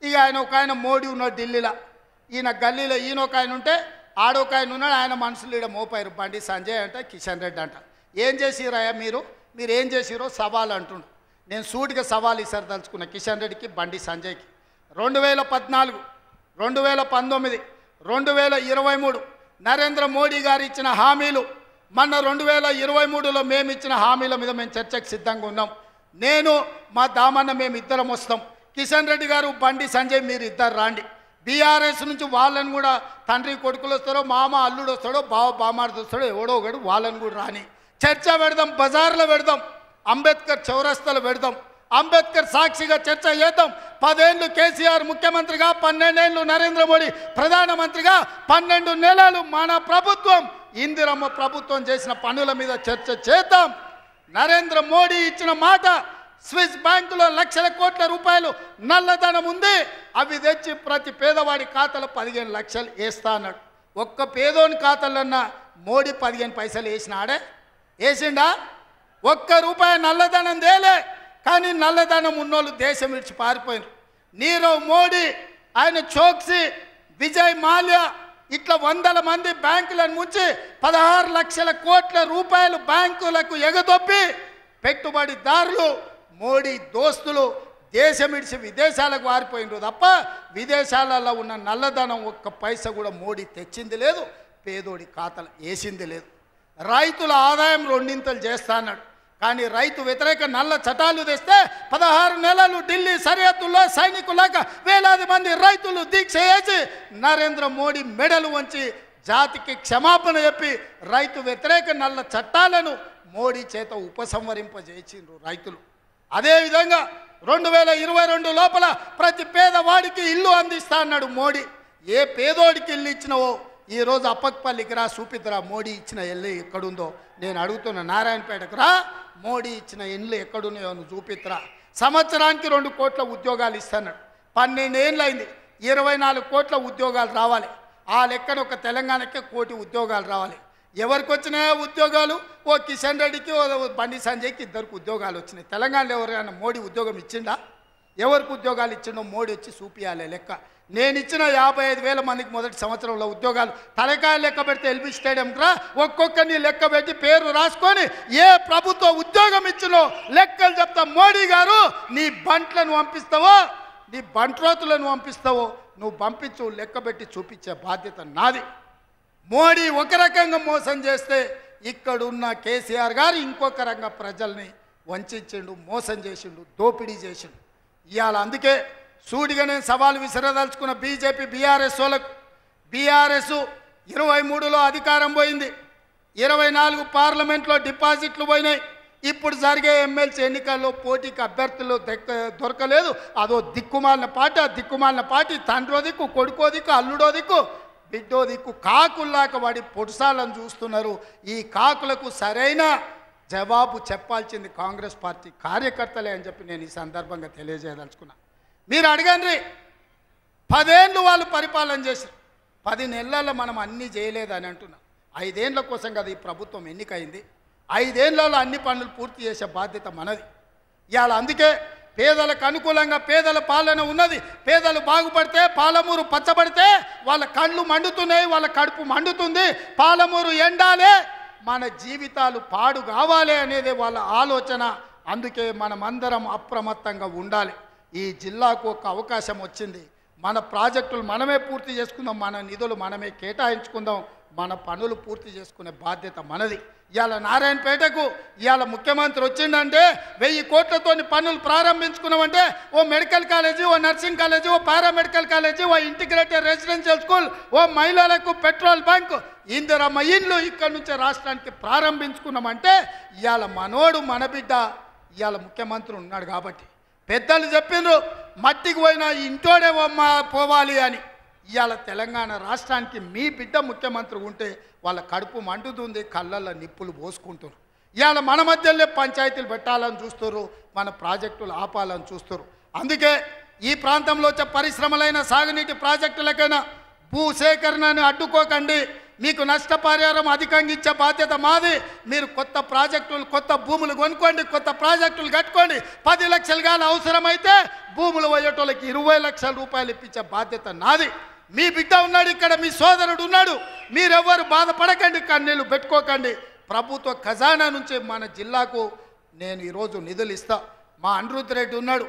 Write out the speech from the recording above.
ఇక ఆయన మోడీ ఉన్నాడు ఢిల్లీలో, ఈయన గల్లీలో ఈయన ఒక ఆయన ఉంటే ఆడొక ఆయన ఉన్నాడు, ఆయన మనుషులు ఇక్కడ మోపారు, బండి సంజయ్ అంట కిషన్ రెడ్డి అంట. ఏం చేసిరయ్యా మీరు ఏం చేసిరో సవాల్ అంటుండు. నేను సూటిగా సవాల్ ఇసరదలుచుకున్న కిషన్ రెడ్డికి బండి సంజయ్కి. 2014, 2019, 2023 నరేంద్ర మోడీ గారు ఇచ్చిన హామీలు, మొన్న 2023లో మేము ఇచ్చిన హామీల మీద మేము చర్చకు సిద్ధంగా ఉన్నాం. నేను మా దామన్న మేము ఇద్దరం వస్తాం, కిషన్ రెడ్డి గారు బండి సంజయ్ మీరు ఇద్దరు రాండి. బీఆర్ఎస్ నుంచి వాళ్ళని కూడా తండ్రి కొడుకులు వస్తారో, మామ అల్లుడు వస్తాడో, బావ బామార్ది వస్తాడో, ఎవడో ఒకడు వాళ్ళని కూడా రాని, చర్చ పెడదాం, బజార్లో పెడదాం, అంబేద్కర్ చౌరస్తాలో పెడదాం, అంబేద్కర్ సాక్షిగా చర్చ చేద్దాం. 10 ఏళ్ళు కేసీఆర్ ముఖ్యమంత్రిగా, 12 ఏళ్ళు నరేంద్ర మోడీ ప్రధానమంత్రిగా, 12 నెలలు మన ప్రభుత్వం ఇందిరమ్మ ప్రభుత్వం చేసిన పనుల మీద చర్చ చేద్దాం. నరేంద్ర మోడీ ఇచ్చిన మాట, స్విస్ బ్యాంకులో లక్షల కోట్ల రూపాయలు నల్లధనం ఉంది, అవి తెచ్చి ప్రతి పేదవాడి ఖాతాలో 15 లక్షలు వేస్తా అన్నాడు. ఒక్క పేదోని ఖాతాలన్నా మోడీ 15 పైసలు వేసినాడే? వేసిండా? ఒక్క రూపాయి నల్లధనం తేలే. కానీ నల్లధనం ఉన్నోళ్ళు దేశం విడిచి పారిపోయినారు. నీరవ్ మోడీ, ఆయన చోక్సీ, విజయ్ మాల్యా ఇట్లా 100 మంది బ్యాంకులను ముంచి 16 లక్షల కోట్ల రూపాయలు బ్యాంకులకు ఎగదొప్పి పెట్టుబడిదారులు, మోడీ దోస్తులు దేశం విడిచి విదేశాలకు పారిపోయినారు తప్ప విదేశాలలో ఉన్న నల్లధనం ఒక్క పైసా కూడా మోడీ తెచ్చింది లేదు, పేదోడి ఖాతాలు వేసింది లేదు. రైతుల ఆదాయం 2 చేస్తా అన్నాడు. కానీ రైతు వ్యతిరేక నల్ల చట్టాలు తెస్తే 16 నెలలు ఢిల్లీ సరిహద్దుల్లో సైనికులాగా వేలాది మంది రైతులు దీక్ష చేసి నరేంద్ర మోడీ మెడలు వంచి జాతికి క్షమాపణ చెప్పి రైతు వ్యతిరేక నల్ల చట్టాలను మోడీ చేత ఉపసంహరింపజేసిండ్రు రైతులు. అదేవిధంగా 2022 లోపల ప్రతి పేదవాడికి ఇల్లు అందిస్తా అన్నాడు మోడీ. ఏ పేదోడికి ఇల్లు ఇచ్చినవో ఈరోజు అప్పక్పల్లికి రా, చూపిద్దురా మోడీ ఇచ్చిన ఇల్లు ఎక్కడుందో. నేను అడుగుతున్న నారాయణపేటకు రా, మోడీ ఇచ్చిన ఇల్లు ఎక్కడున్నాయో నువ్వు చూపిద్దురా. సంవత్సరానికి 2 కోట్ల ఉద్యోగాలు ఇస్తున్నాడు. 12 ఏళ్ళు అయింది, 24 కోట్ల ఉద్యోగాలు రావాలి. ఆ లెక్కన ఒక తెలంగాణకే 1 కోటి ఉద్యోగాలు రావాలి. ఎవరికి వచ్చినాయో ఉద్యోగాలు? ఓ కిషన్ రెడ్డికి, ఓ బండి సంజయ్కి 2 ఉద్యోగాలు వచ్చినాయి. తెలంగాణలో ఎవరైనా మోడీ ఉద్యోగం ఇచ్చిండా? ఎవరికి ఉద్యోగాలు ఇచ్చిండో మోడీ వచ్చి చూపియాలి లెక్క. నేను ఇచ్చిన 55,000 మందికి మొదటి సంవత్సరంలో ఉద్యోగాలు తలకాయ లెక్క పెడితే ఎల్బీ స్టేడియంకి రా, ఒక్కొక్కరిని లెక్క పెట్టి పేరు రాసుకొని ఏ ప్రభుత్వ ఉద్యోగం ఇచ్చినో లెక్కలు చెప్తా. మోడీ గారు నీ బంట్లను పంపిస్తావో, నీ బంట్రోతులను పంపిస్తావో నువ్వు పంపించు, లెక్క పెట్టి చూపించే బాధ్యత నాది. మోడీ ఒక రకంగా మోసం చేస్తే ఇక్కడున్న కేసీఆర్ గారు ఇంకొక రకంగా ప్రజల్ని వంచిండు, మోసం చేసిండు, దోపిడీ చేసిండు. ఇవాళ అందుకే సూటిగా నేను సవాలు విసిరదలుచుకున్న బీజేపీ బీఆర్ఎస్ వాళ్ళకు. బీఆర్ఎస్ 23లో అధికారం పోయింది, 24 పార్లమెంట్లో డిపాజిట్లు పోయినాయి. ఇప్పుడు జరిగే ఎమ్మెల్సీ ఎన్నికల్లో పోటీకి అభ్యర్థులు దొరకలేదు. అదో దిక్కుమాలిన పార్టీ, తండ్రో దిక్కు, కొడుకో దిక్కు, అల్లుడో దిక్కు, బిడ్డో దిక్కు, కాకుల్లాక వాడి పొడుసాలను చూస్తున్నారు. ఈ కాకులకు సరైన జవాబు చెప్పాల్సింది కాంగ్రెస్ పార్టీ కార్యకర్తలే అని చెప్పి నేను ఈ సందర్భంగా తెలియజేయదలుచుకున్నా. మీరు అడగండి, 10 ఏళ్ళు వాళ్ళు పరిపాలన చేశారు, 10 నెలల్లో మనం అన్నీ చేయలేదని అంటున్నాం. 5 ఏళ్ళ కోసం కదా ఈ ప్రభుత్వం ఎన్నికైంది. 5 ఏళ్లలో అన్ని పనులు పూర్తి చేసే బాధ్యత మనది. ఇవాళ అందుకే పేదలకు అనుకూలంగా పేదల పాలన ఉన్నది. పేదలు బాగుపడితే, పాలమూరు పచ్చబడితే వాళ్ళ కళ్ళు మండుతున్నాయి, వాళ్ళ కడుపు మండుతుంది. పాలమూరు ఎండాలే, మన జీవితాలు పాడు కావాలి అనేది వాళ్ళ ఆలోచన. అందుకే మనమందరం అప్రమత్తంగా ఉండాలి. ఈ జిల్లాకు ఒక అవకాశం వచ్చింది, మన ప్రాజెక్టులు మనమే పూర్తి చేసుకుందాం, మన నిధులు మనమే కేటాయించుకుందాం, మన పనులు పూర్తి చేసుకునే బాధ్యత మనది. ఇవాళ నారాయణపేటకు ఇవాళ ముఖ్యమంత్రి వచ్చిందంటే 1000 కోట్లతో పనులు ప్రారంభించుకున్నామంటే ఓ మెడికల్ కాలేజీ, ఓ నర్సింగ్ కాలేజీ, ఓ పారామెడికల్ కాలేజీ, ఓ ఇంటిగ్రేటెడ్ రెసిడెన్షియల్ స్కూల్, ఓ మహిళలకు పెట్రోల్ బంక్, ఇందిరమ్మ ఇండ్లు ఇక్కడి నుంచే రాష్ట్రానికి ప్రారంభించుకున్నామంటే ఇవాళ మనోడు మన బిడ్డ ఇవాళ ముఖ్యమంత్రి ఉన్నాడు కాబట్టి. పెద్దలు చెప్పిండ్రు మట్టికి పోయినా ఇంటోడే పోవాలి అని. ఇవాళ తెలంగాణ రాష్ట్రానికి మీ బిడ్డ ముఖ్యమంత్రి ఉంటే వాళ్ళ కడుపు మండుతుంది, కళ్ళల్లో నిప్పులు పోసుకుంటారు. ఇవాళ మన మధ్యలో పంచాయతీలు పెట్టాలని చూస్తారు, మన ప్రాజెక్టులు ఆపాలని చూస్తారు. అందుకే ఈ ప్రాంతంలో వచ్చే పరిశ్రమలైన సాగునీటి ప్రాజెక్టులకైనా భూసేకరణను అడ్డుకోకండి. మీకు నష్టపరిహారం అధికంగా ఇచ్చే బాధ్యత మాది. మీరు కొత్త ప్రాజెక్టులు, కొత్త భూములు కొనుక్కోండి, కొత్త ప్రాజెక్టులు కట్టుకోండి. 10 లక్షలు కానీ అవసరమైతే భూములు పోయేటోళ్ళకి 20 లక్షల రూపాయలు ఇప్పించే బాధ్యత నాది. మీ బిడ్డ ఉన్నాడు ఇక్కడ, మీ సోదరుడు ఉన్నాడు. మీరెవ్వరు బాధపడకండి, కన్నీళ్ళు పెట్టుకోకండి. ప్రభుత్వ ఖజానా నుంచి మన జిల్లాకు నేను ఈరోజు నిధులు ఇస్తా. మా అనిరుద్ధ్ రెడ్డి ఉన్నాడు,